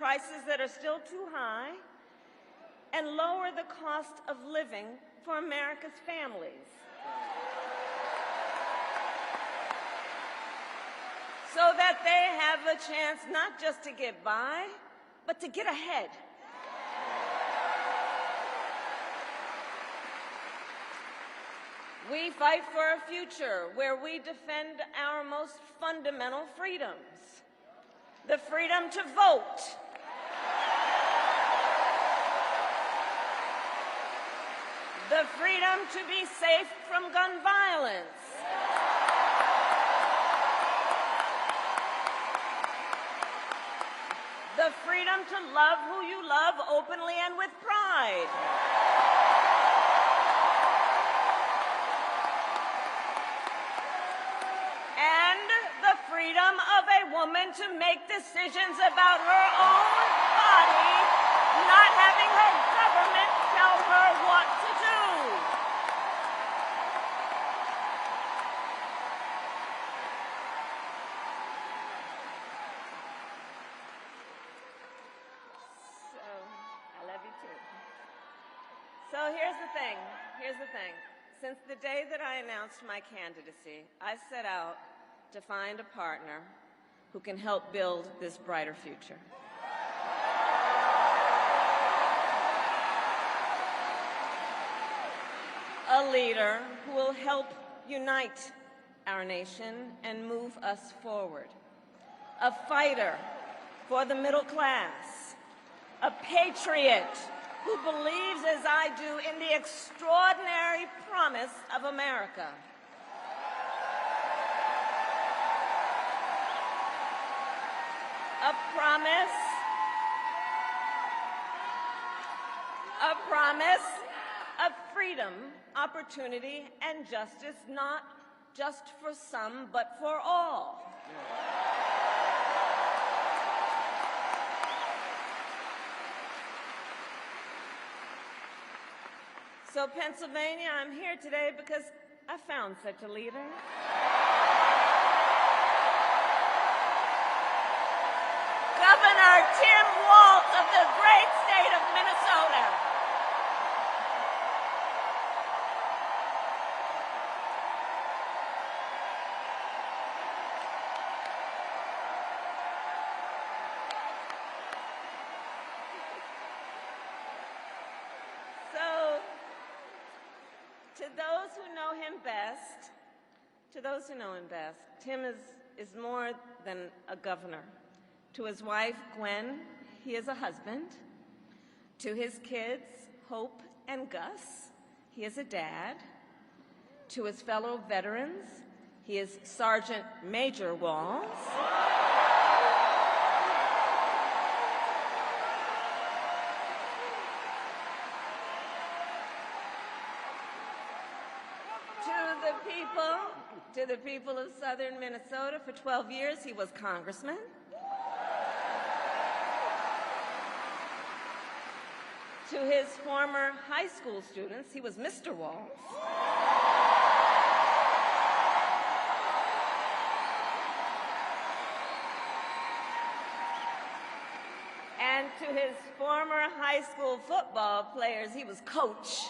prices that are still too high, and lower the cost of living for America's families, so that they have a chance not just to get by, but to get ahead. We fight for a future where we defend our most fundamental freedoms: the freedom to vote, the freedom to be safe from gun violence, the freedom to love who you love openly and with pride, and the freedom of a woman to make decisions about her own body, not having her government tell her what to do. I love you too. So here's the thing. Since the day that I announced my candidacy, I set out to find a partner who can help build this brighter future. A leader who will help unite our nation and move us forward. A fighter for the middle class. A patriot who believes, as I do, in the extraordinary promise of America. A promise of freedom, opportunity, and justice, not just for some, but for all. So, Pennsylvania, I'm here today because I found such a leader. Governor Tim Walz of the great state of Minnesota. So, to those who know him best, Tim is more than a governor. To his wife, Gwen, he is a husband. To his kids, Hope and Gus, he is a dad. To his fellow veterans, he is Sergeant Major Walz. To the people of southern Minnesota, for 12 years, he was congressman. To his former high school students, he was Mr. Walz. And to his former high school football players, he was Coach.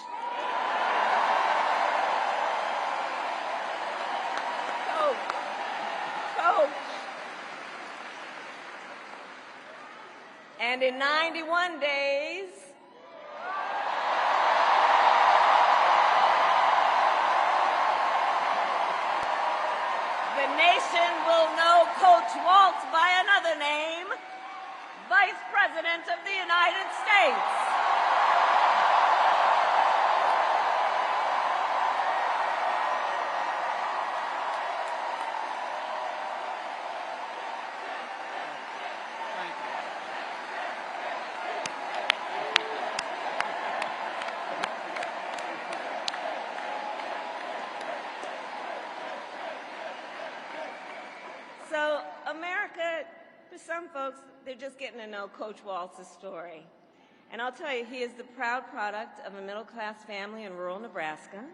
And in 91 days, the nation will know Coach Walz by another name, Vice President of the United States. So America, for some folks, they're just getting to know Coach Walz's story. And I'll tell you, he is the proud product of a middle-class family in rural Nebraska.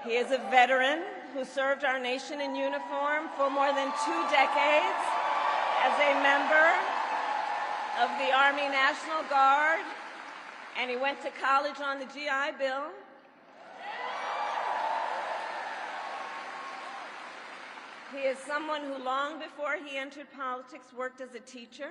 He is a veteran who served our nation in uniform for more than 2 decades as a member of the Army National Guard, and he went to college on the GI Bill. He is someone who, long before he entered politics, worked as a teacher.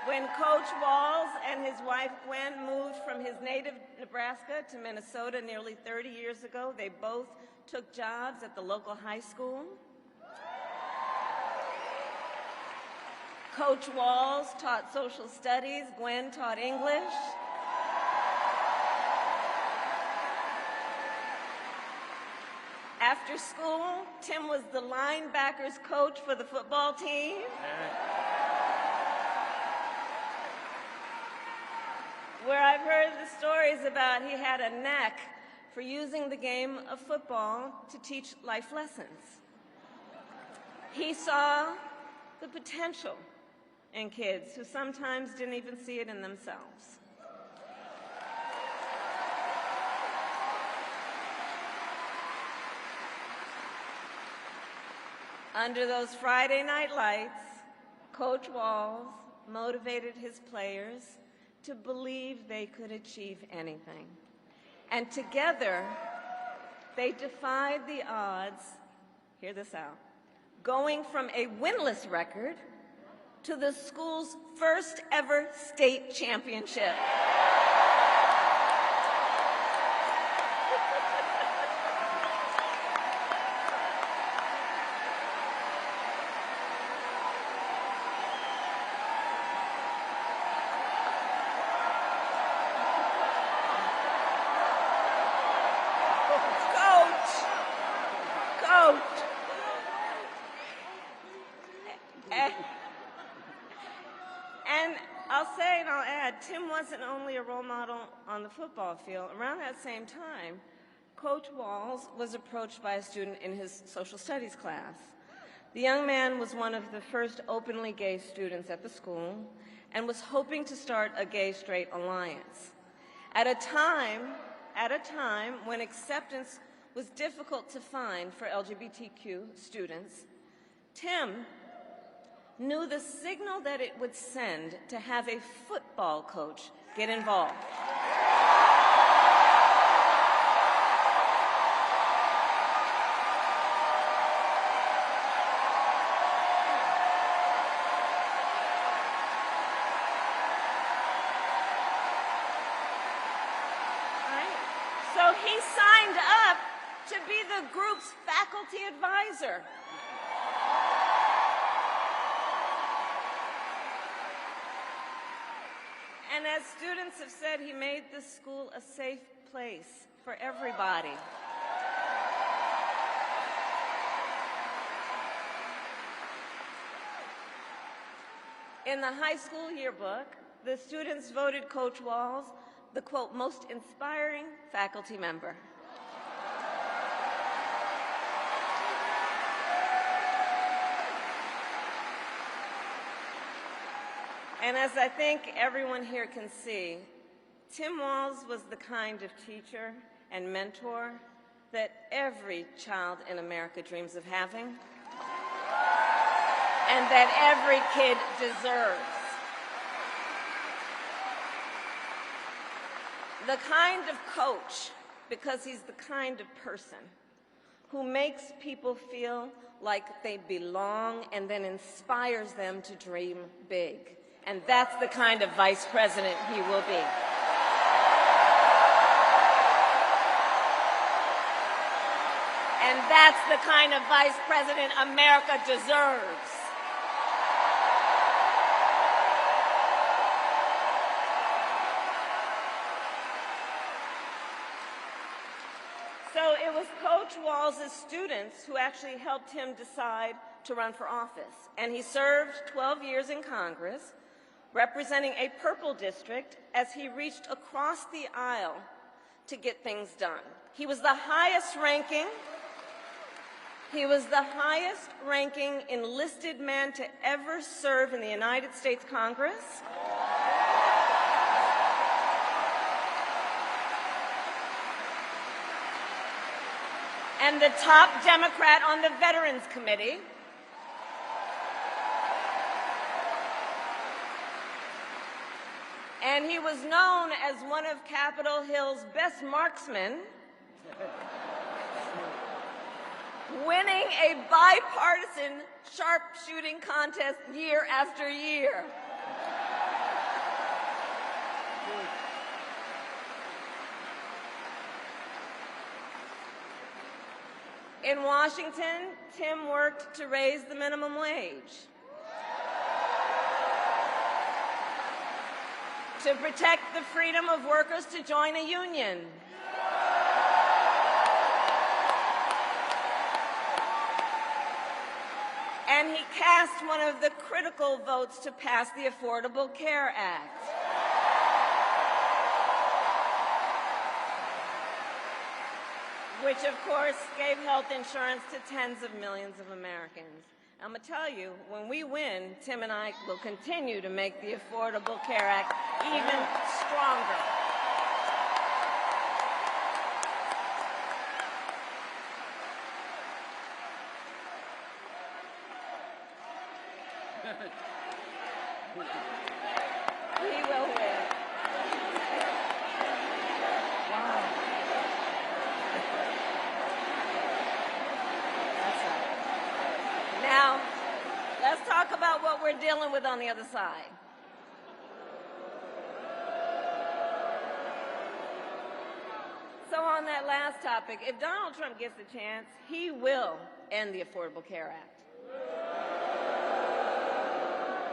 When Coach Walz and his wife Gwen moved from his native Nebraska to Minnesota nearly 30 years ago, they both took jobs at the local high school. Coach Walz taught social studies, Gwen taught English. After school, Tim was the linebackers coach for the football team. Where I've heard the stories about he had a knack for using the game of football to teach life lessons. He saw the potential in kids who sometimes didn't even see it in themselves. Under those Friday night lights, Coach Walz motivated his players to believe they could achieve anything. And together, they defied the odds, hear this out, going from a winless record to the school's first ever state championship. And I'll say and I'll add, Tim wasn't only a role model on the football field. Around that same time, Coach Walz was approached by a student in his social studies class. The young man was one of the first openly gay students at the school and was hoping to start a gay-straight alliance. At a time when acceptance was difficult to find for LGBTQ students, Tim knew the signal that it would send to have a football coach get involved. So he signed up to be the group's faculty advisor. And as students have said, he made the school a safe place for everybody. In the high school yearbook, the students voted Coach Walz the, quote, most inspiring faculty member. And as I think everyone here can see, Tim Walz was the kind of teacher and mentor that every child in America dreams of having, and that every kid deserves. The kind of coach, because he's the kind of person who makes people feel like they belong and then inspires them to dream big. And that's the kind of vice president he will be. And that's the kind of vice president America deserves. So it was Coach Walz's students who actually helped him decide to run for office. And he served 12 years in Congress, representing a purple district as he reached across the aisle to get things done. He was the highest ranking enlisted man to ever serve in the United States Congress. and the top Democrat on the Veterans Committee. And he was known as one of Capitol Hill's best marksmen, winning a bipartisan sharpshooting contest year after year. In Washington, Tim worked to raise the minimum wage, to protect the freedom of workers to join a union, and he cast one of the critical votes to pass the Affordable Care Act. Which, of course, gave health insurance to tens of millions of Americans. I'm going to tell you, when we win, Tim and I will continue to make the Affordable Care Act even stronger. We will win. Now, let's talk about what we're dealing with on the other side. So on that last topic, if Donald Trump gets the chance, he will end the Affordable Care Act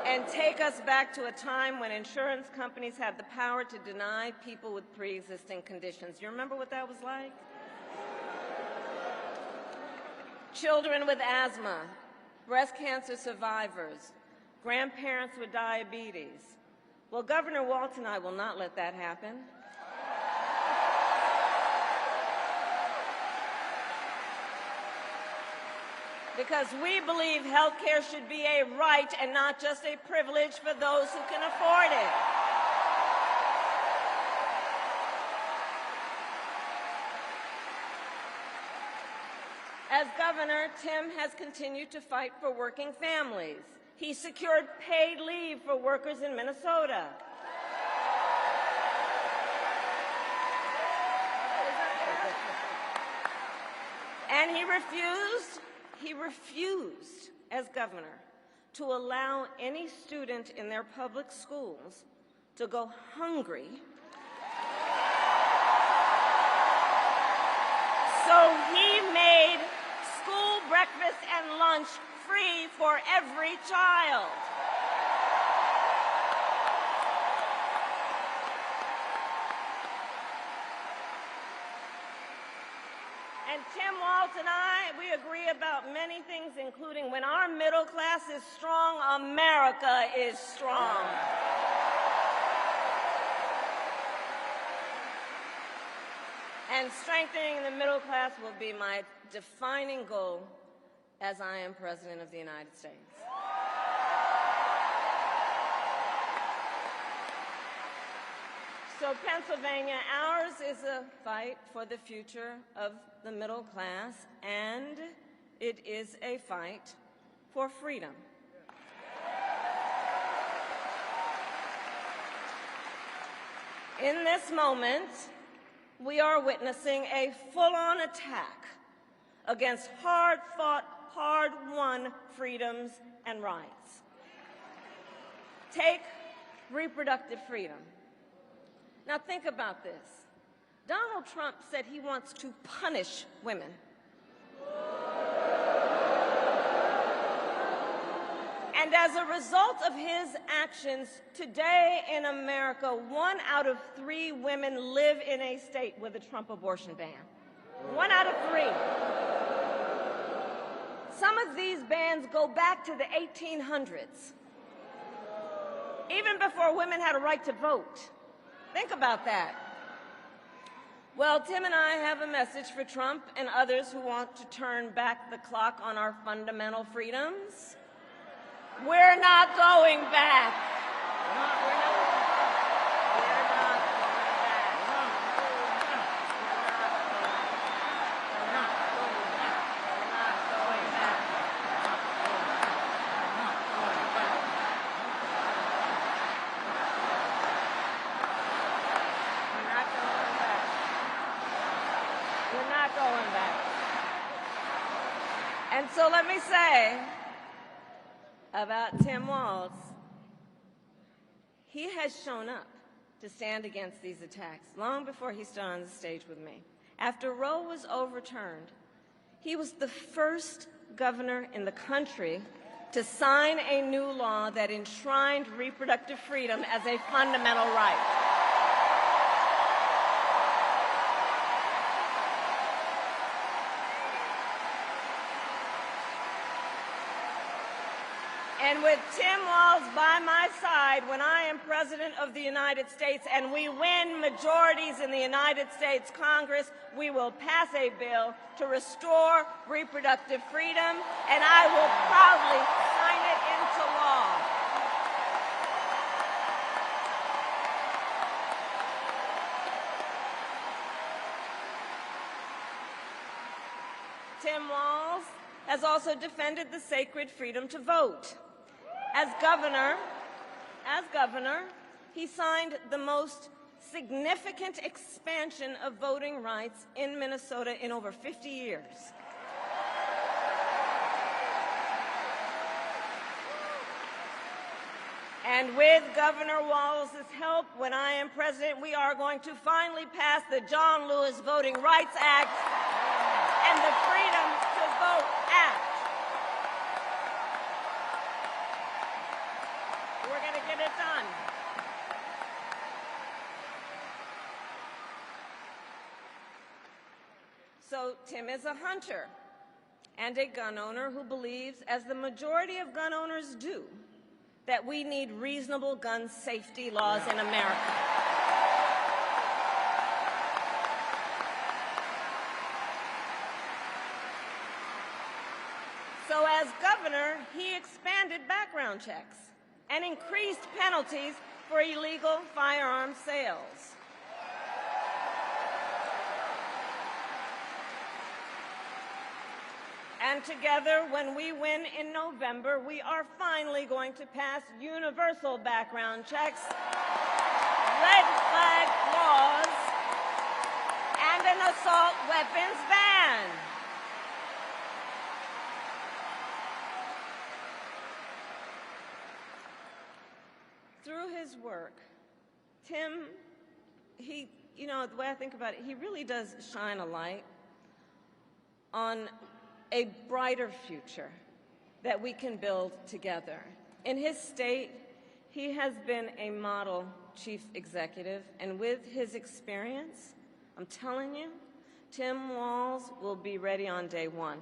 and take us back to a time when insurance companies had the power to deny people with pre-existing conditions. You remember what that was like? Children with asthma, breast cancer survivors, grandparents with diabetes. Well, Governor Walz and I will not let that happen. Because we believe health care should be a right and not just a privilege for those who can afford it. As governor, Tim has continued to fight for working families. He secured paid leave for workers in Minnesota. And he refused, as governor, to allow any student in their public schools to go hungry. So he made school breakfast and lunch free for every child. And Tim Walz and I, we agree about many things, including when our middle class is strong, America is strong. And strengthening the middle class will be my defining goal as I am President of the United States. So Pennsylvania, ours is a fight for the future of the middle class, and it is a fight for freedom. In this moment, we are witnessing a full-on attack against hard-fought, hard-won freedoms and rights. Take reproductive freedom. Now think about this. Donald Trump said he wants to punish women. And as a result of his actions, today in America, 1 out of 3 women live in a state with a Trump abortion ban. 1 out of 3. Some of these bans go back to the 1800s, even before women had a right to vote. Think about that. Well, Tim and I have a message for Trump and others who want to turn back the clock on our fundamental freedoms. We're not going back. We're not going back. We're not going We're not going back. And so let me say about Tim Walz, he has shown up to stand against these attacks long before he stood on the stage with me. After Roe was overturned, he was the first governor in the country to sign a new law that enshrined reproductive freedom as a fundamental right. And with Tim Walz by my side when I am President of the United States and we win majorities in the United States Congress, we will pass a bill to restore reproductive freedom, and I will proudly sign it into law. Tim Walz has also defended the sacred freedom to vote. As governor, he signed the most significant expansion of voting rights in Minnesota in over 50 years. And with Governor Walz's help, when I am president, we are going to finally pass the John Lewis Voting Rights Act and the Freedom to Vote Act. We're going to get it done. So Tim is a hunter and a gun owner who believes, as the majority of gun owners do, that we need reasonable gun safety laws in America. So as governor, he expanded background checks and increased penalties for illegal firearm sales. And together, when we win in November, we are finally going to pass universal background checks, red flag laws, and an assault weapons ban. Through his work, Tim, the way I think about it, he really does shine a light on a brighter future that we can build together. In his state, he has been a model chief executive, and with his experience, I'm telling you, Tim Walz will be ready on day one.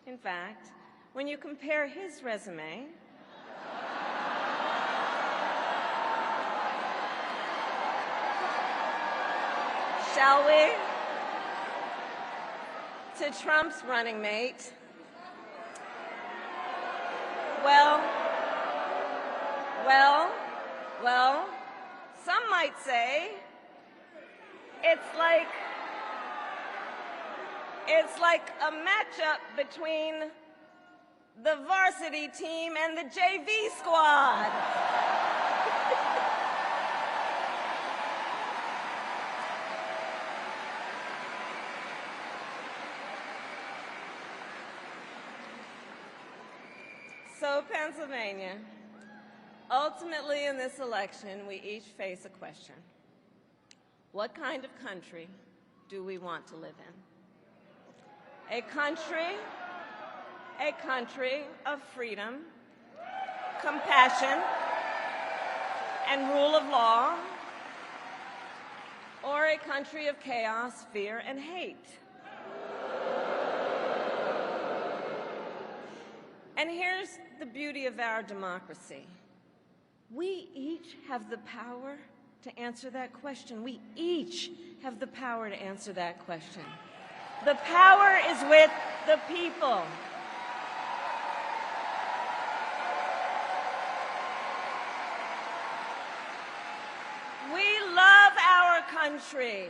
In fact, when you compare his resume shall we, to Trump's running mate, well, some might say it's like a matchup between the varsity team and the JV squad. So, Pennsylvania, ultimately in this election, we each face a question. What kind of country do we want to live in? A country of freedom, compassion, and rule of law, or a country of chaos, fear, and hate? And here's the beauty of our democracy. We each have the power to answer that question. We each have the power to answer that question. The power is with the people. We love our country.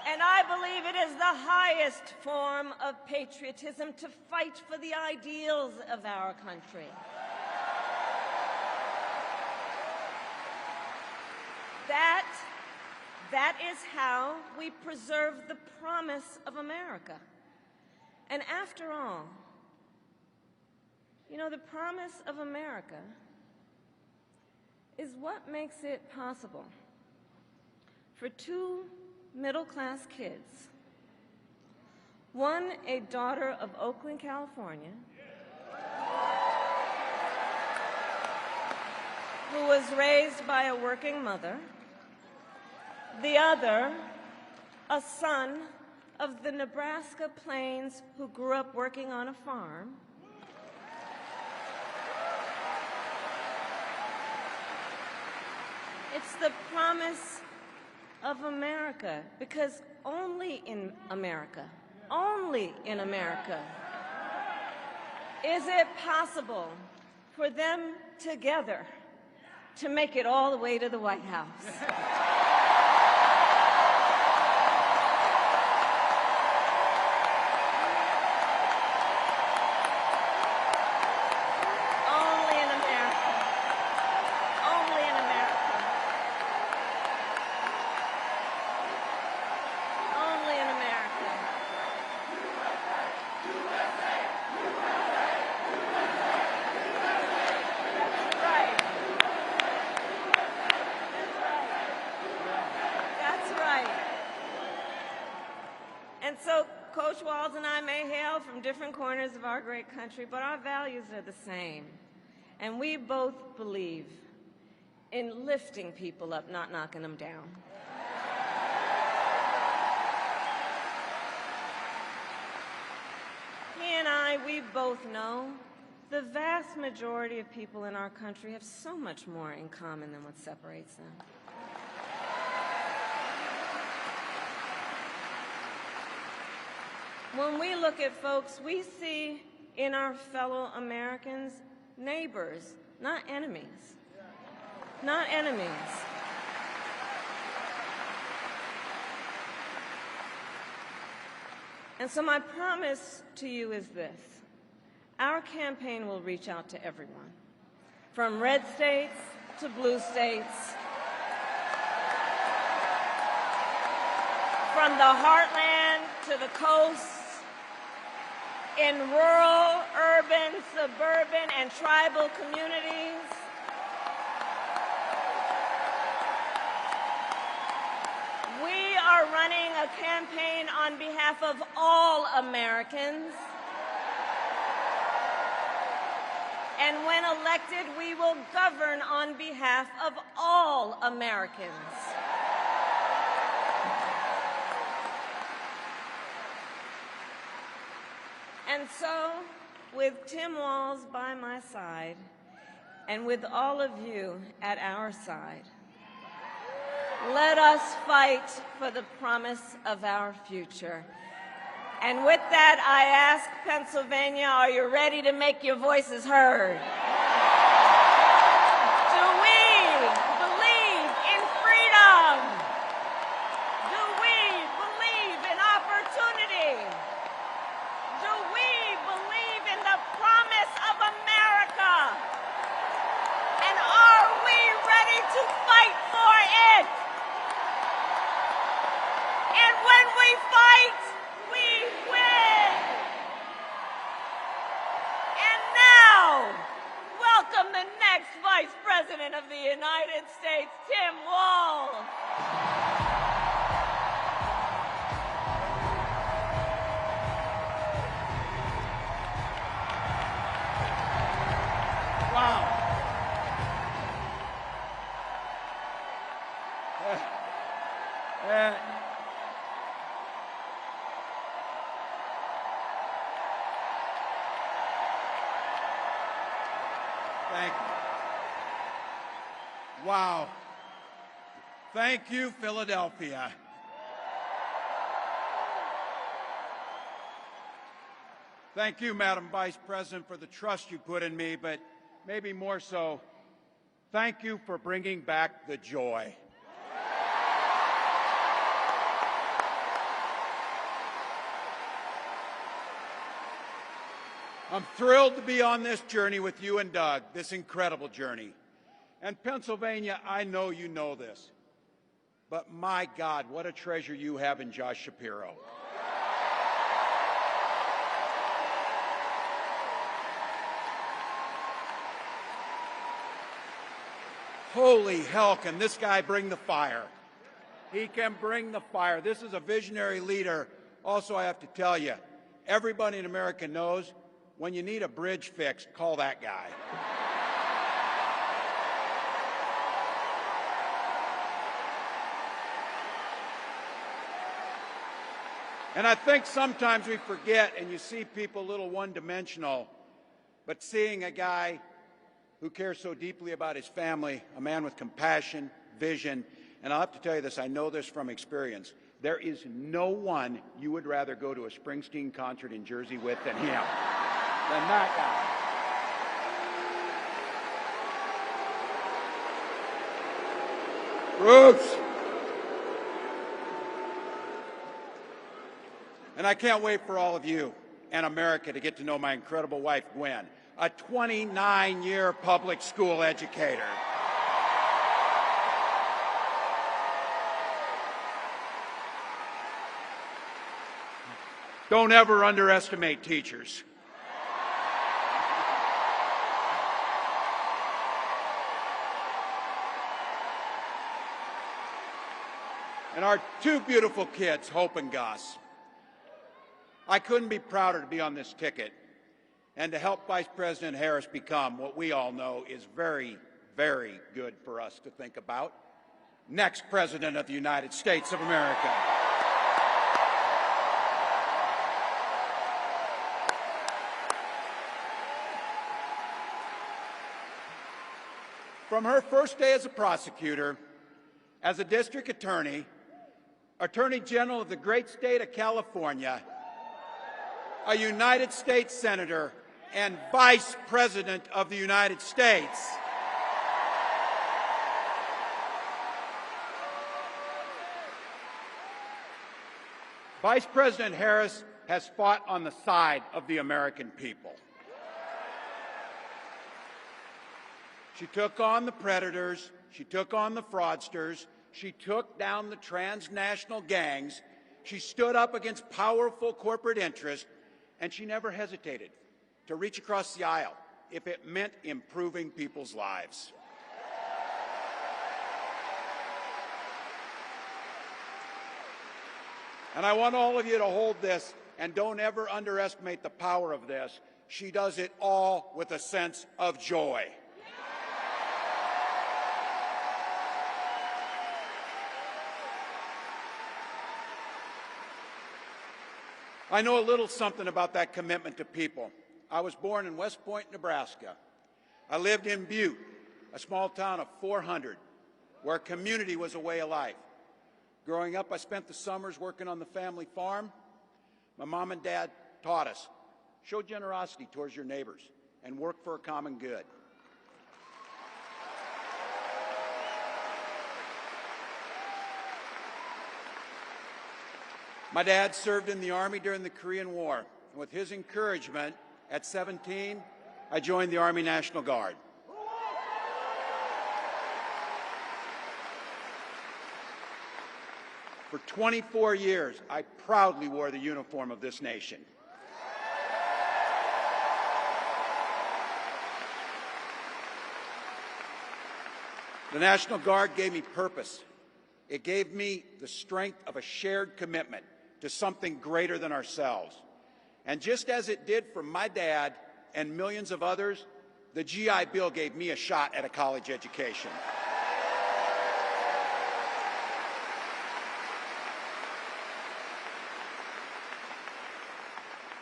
And I believe it is the highest form of patriotism to fight for the ideals of our country. That is how we preserve the promise of America. And after all, you know, the promise of America is what makes it possible for two middle-class kids, one a daughter of Oakland, California, who was raised by a working mother, the other a son of the Nebraska plains who grew up working on a farm, it's the promise of America, because only in America is it possible for them together to make it all the way to the White House. And so Coach Walz and I may hail from different corners of our great country, but our values are the same. And we both believe in lifting people up, not knocking them down. He and I, we both know the vast majority of people in our country have so much more in common than what separates them. When we look at folks, we see in our fellow Americans neighbors, not enemies. Not enemies. And so my promise to you is this. Our campaign will reach out to everyone, from red states to blue states, from the heartland to the coast, in rural, urban, suburban, and tribal communities. We are running a campaign on behalf of all Americans. And when elected, we will govern on behalf of all Americans. And so, with Tim Walz by my side, and with all of you at our side, let us fight for the promise of our future. And with that, I ask Pennsylvania, are you ready to make your voices heard? Do we believe in freedom? Do we believe in opportunity? Do we believe in the promise of America? And are we ready to fight for it? And when we fight, we win. And now, welcome the next Vice President of the United States, Tim Walz. Wow. Thank you. Wow. Thank you, Philadelphia. Thank you, Madam Vice President, for the trust you put in me, but maybe more so, thank you for bringing back the joy. I'm thrilled to be on this journey with you and Doug, this incredible journey. And Pennsylvania, I know you know this, but my God, what a treasure you have in Josh Shapiro. Holy hell, can this guy bring the fire? He can bring the fire. This is a visionary leader. Also, I have to tell you, everybody in America knows when you need a bridge fixed, call that guy. And I think sometimes we forget, and you see people a little one-dimensional, but seeing a guy who cares so deeply about his family, a man with compassion, vision, and I'll have to tell you this, I know this from experience. There is no one you would rather go to a Springsteen concert in Jersey with than him, than that guy. Bruce! And I can't wait for all of you and America to get to know my incredible wife, Gwen, a 29-year public school educator. Don't ever underestimate teachers. And our two beautiful kids, Hope and Gus. I couldn't be prouder to be on this ticket and to help Vice President Harris become what we all know is very, very good for us to think about. Next President of the United States of America. From her first day as a prosecutor, as a district attorney, Attorney General of the great state of California, a United States Senator, and Vice President of the United States. Vice President Harris has fought on the side of the American people. She took on the predators, she took on the fraudsters, she took down the transnational gangs, she stood up against powerful corporate interests, and she never hesitated to reach across the aisle if it meant improving people's lives. And I want all of you to hold this, and don't ever underestimate the power of this. She does it all with a sense of joy. I know a little something about that commitment to people. I was born in West Point, Nebraska. I lived in Butte, a small town of 400, where community was a way of life. Growing up, I spent the summers working on the family farm. My mom and dad taught us, show generosity towards your neighbors and work for a common good. My dad served in the Army during the Korean War. And with his encouragement, at 17, I joined the Army National Guard. For 24 years, I proudly wore the uniform of this nation. The National Guard gave me purpose. It gave me the strength of a shared commitment to something greater than ourselves. And just as it did for my dad and millions of others, the GI Bill gave me a shot at a college education.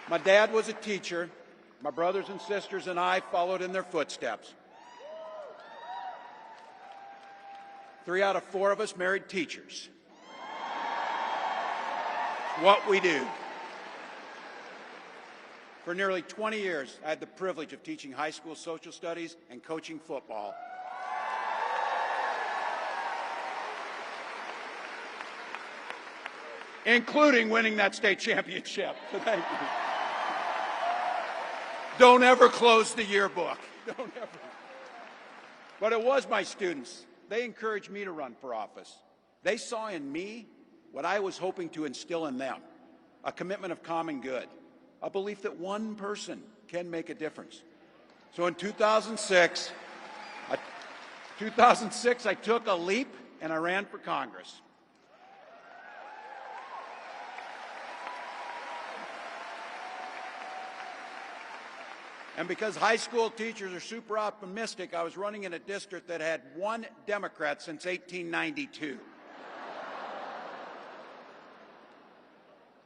My dad was a teacher. My brothers and sisters and I followed in their footsteps. 3 out of 4 of us married teachers. What we do. For nearly 20 years, I had the privilege of teaching high school social studies and coaching football. Including winning that state championship. So thank you. Don't ever close the yearbook. Don't ever. But it was my students. They encouraged me to run for office. They saw in me what I was hoping to instill in them, a commitment of common good, a belief that one person can make a difference. So in 2006, I took a leap and I ran for Congress. And because high school teachers are super optimistic, I was running in a district that had one Democrat since 1892.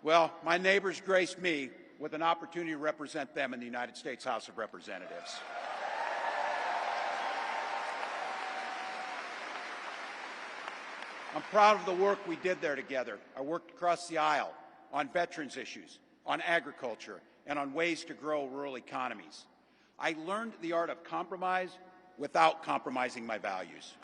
Well, my neighbors graced me with an opportunity to represent them in the United States House of Representatives. I'm proud of the work we did there together. I worked across the aisle on veterans issues, on agriculture, and on ways to grow rural economies. I learned the art of compromise without compromising my values.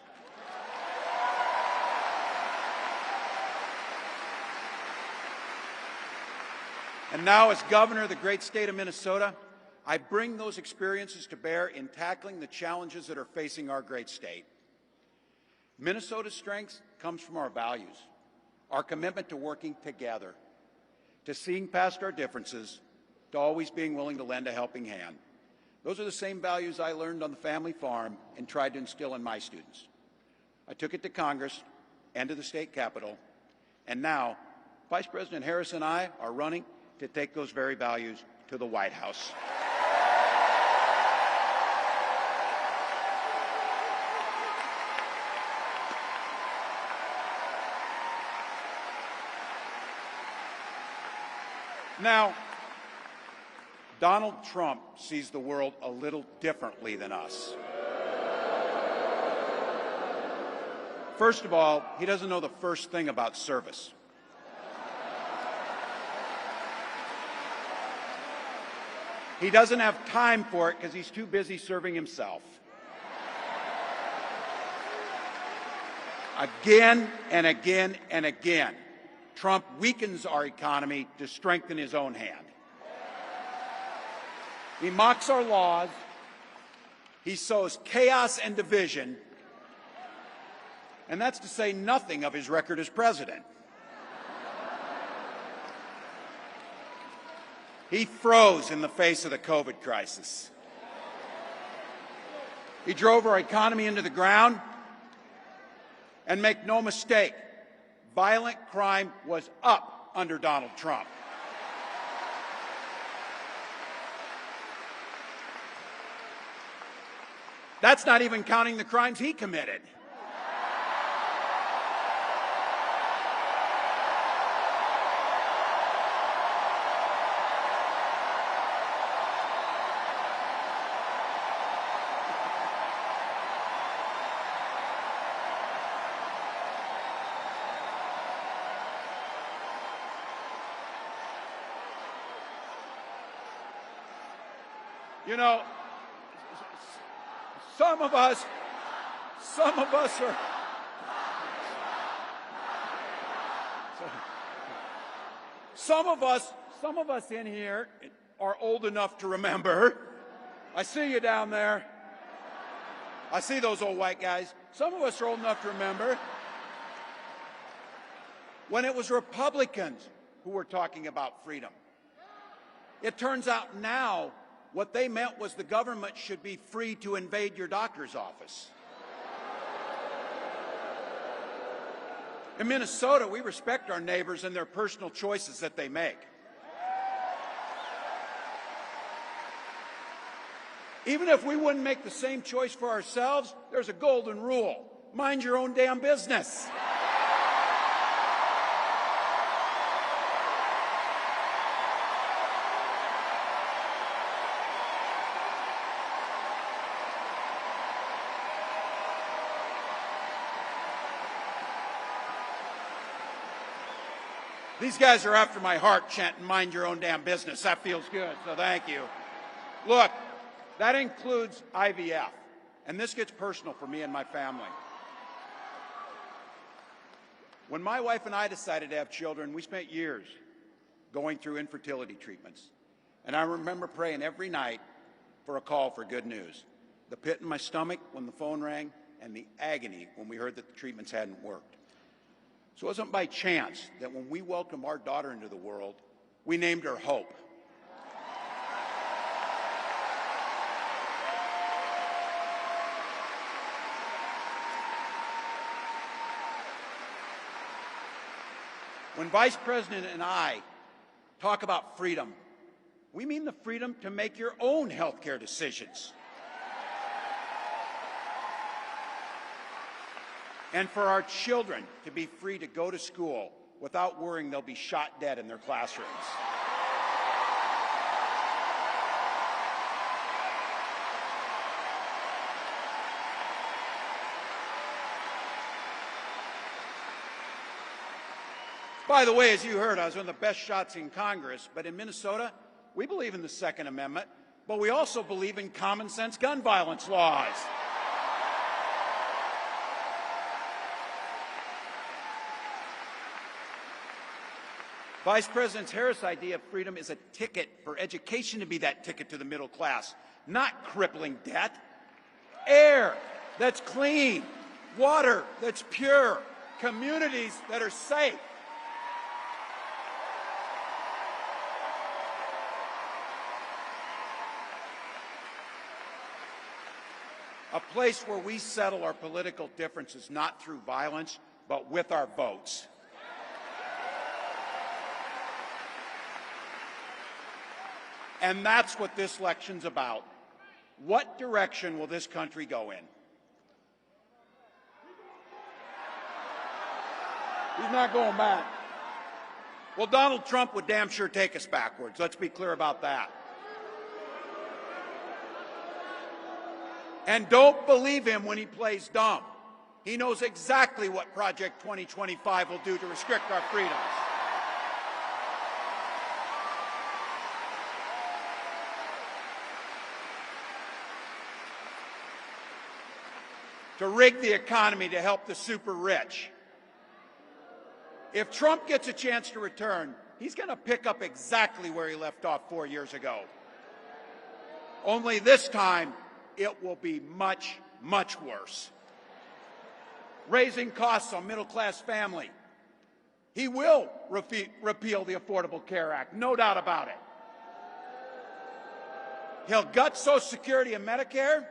And now, as governor of the great state of Minnesota, I bring those experiences to bear in tackling the challenges that are facing our great state. Minnesota's strength comes from our values, our commitment to working together, to seeing past our differences, to always being willing to lend a helping hand. Those are the same values I learned on the family farm and tried to instill in my students. I took it to Congress and to the state capitol, and now Vice President Harris and I are running to take those very values to the White House. Now, Donald Trump sees the world a little differently than us. First of all, he doesn't know the first thing about service. He doesn't have time for it because he's too busy serving himself. Again and again and again, Trump weakens our economy to strengthen his own hand. He mocks our laws. He sows chaos and division. And that's to say nothing of his record as president. He froze in the face of the COVID crisis. He drove our economy into the ground. And make no mistake, violent crime was up under Donald Trump. That's not even counting the crimes he committed. You know, some of us are, some of us in here are old enough to remember. I see you down there. I see those old white guys. Some of us are old enough to remember when it was Republicans who were talking about freedom. It turns out now what they meant was the government should be free to invade your doctor's office. In Minnesota, we respect our neighbors and their personal choices that they make. Even if we wouldn't make the same choice for ourselves, there's a golden rule. Mind your own damn business. These guys are after my heart chanting, mind your own damn business. That feels good, so thank you. Look, that includes IVF, and this gets personal for me and my family. When my wife and I decided to have children, we spent years going through infertility treatments. And I remember praying every night for a call for good news. The pit in my stomach when the phone rang, and the agony when we heard that the treatments hadn't worked. So it wasn't by chance that when we welcomed our daughter into the world, we named her Hope. When Vice President and I talk about freedom, we mean the freedom to make your own health care decisions. And for our children to be free to go to school without worrying they'll be shot dead in their classrooms. By the way, as you heard, I was one of the best shots in Congress, but in Minnesota, we believe in the Second Amendment, but we also believe in common sense gun violence laws. Vice President Harris' idea of freedom is a ticket for education to be that ticket to the middle class, not crippling debt. Air that's clean, water that's pure, communities that are safe. A place where we settle our political differences not through violence, but with our votes. And that's what this election's about. What direction will this country go in? He's not going back. Well, Donald Trump would damn sure take us backwards. Let's be clear about that. And don't believe him when he plays dumb. He knows exactly what Project 2025 will do to restrict our freedoms. To rig the economy to help the super rich. If Trump gets a chance to return, he's going to pick up exactly where he left off 4 years ago. Only this time, it will be much, much worse. Raising costs on middle-class family. He will repeal the Affordable Care Act, no doubt about it. He'll gut Social Security and Medicare.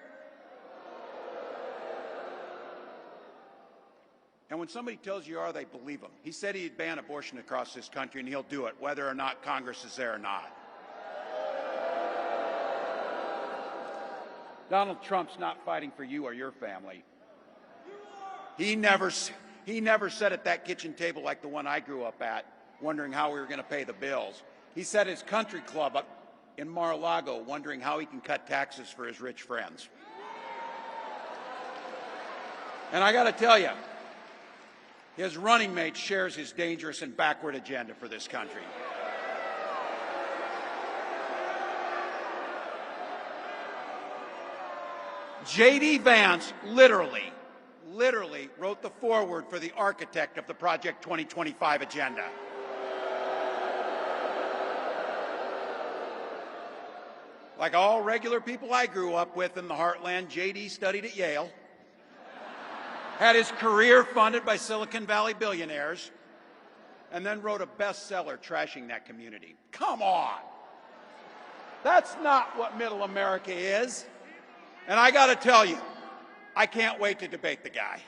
And when somebody tells you they believe him. He said he'd ban abortion across this country, and he'll do it, whether or not Congress is there or not. Donald Trump's not fighting for you or your family. He never sat at that kitchen table like the one I grew up at, wondering how we were going to pay the bills. He sat at his country club up in Mar-a-Lago, wondering how he can cut taxes for his rich friends. And I got to tell you, his running mate shares his dangerous and backward agenda for this country. J.D. Vance literally wrote the foreword for the architect of the Project 2025 agenda. Like all regular people I grew up with in the heartland, J.D. studied at Yale, had his career funded by Silicon Valley billionaires, and then wrote a bestseller trashing that community. Come on! That's not what middle America is. And I got to tell you, I can't wait to debate the guy.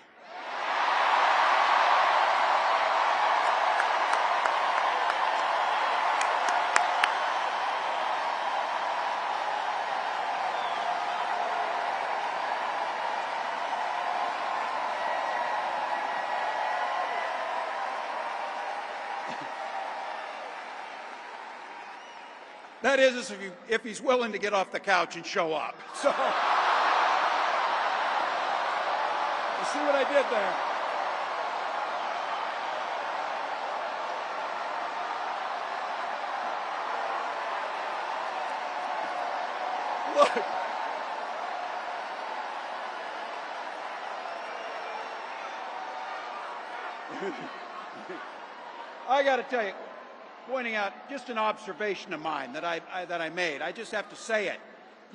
That is, if he's willing to get off the couch and show up. So, you see what I did there? Look. I got to tell you, pointing out just an observation of mine that I made. I just have to say it.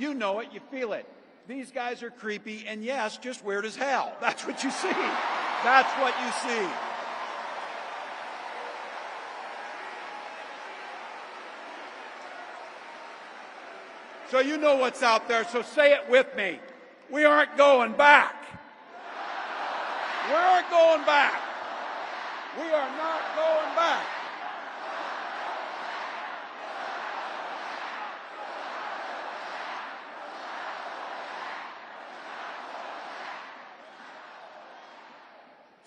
You know it, you feel it. These guys are creepy and, yes, just weird as hell. That's what you see. That's what you see. So you know what's out there, so say it with me. We aren't going back. We aren't going back. We are not going back.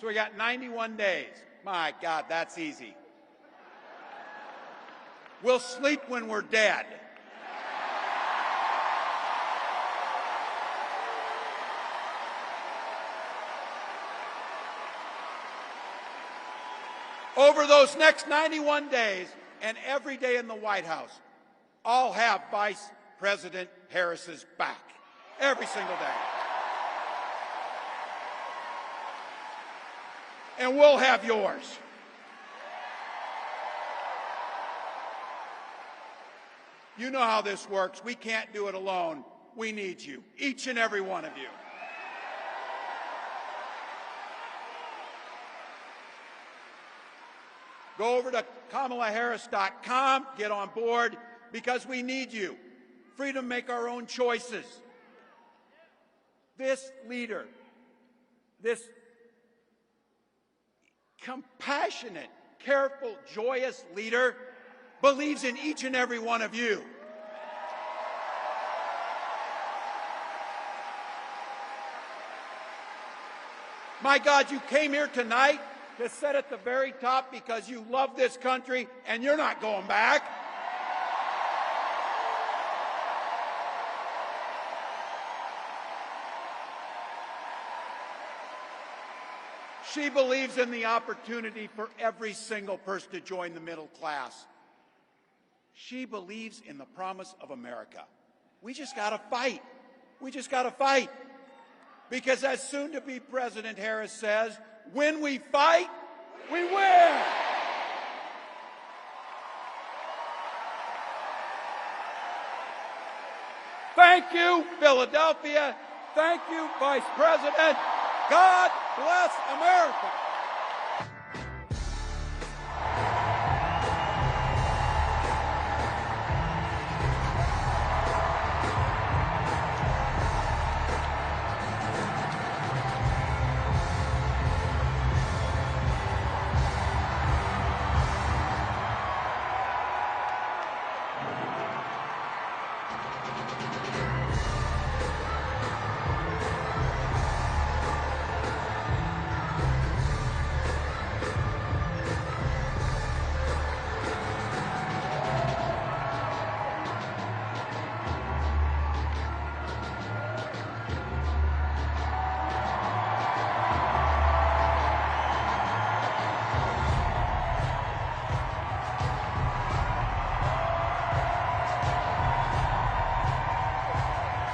So we got 91 days. My God, that's easy. We'll sleep when we're dead. Over those next 91 days and every day in the White House, I'll have Vice President Harris's back. Every single day. And we'll have yours. You know how this works. We can't do it alone. We need you, each and every one of you. Go over to KamalaHarris.com, get on board, because we need you. Freedom to make our own choices. This leader, this compassionate, careful, joyous leader believes in each and every one of you. My God, you came here tonight to sit at the very top because you love this country and you're not going back. She believes in the opportunity for every single person to join the middle class. She believes in the promise of America. We just got to fight. We just got to fight. Because as soon-to-be President Harris says, when we fight, we win. Thank you, Philadelphia. Thank you, Vice President. God bless America.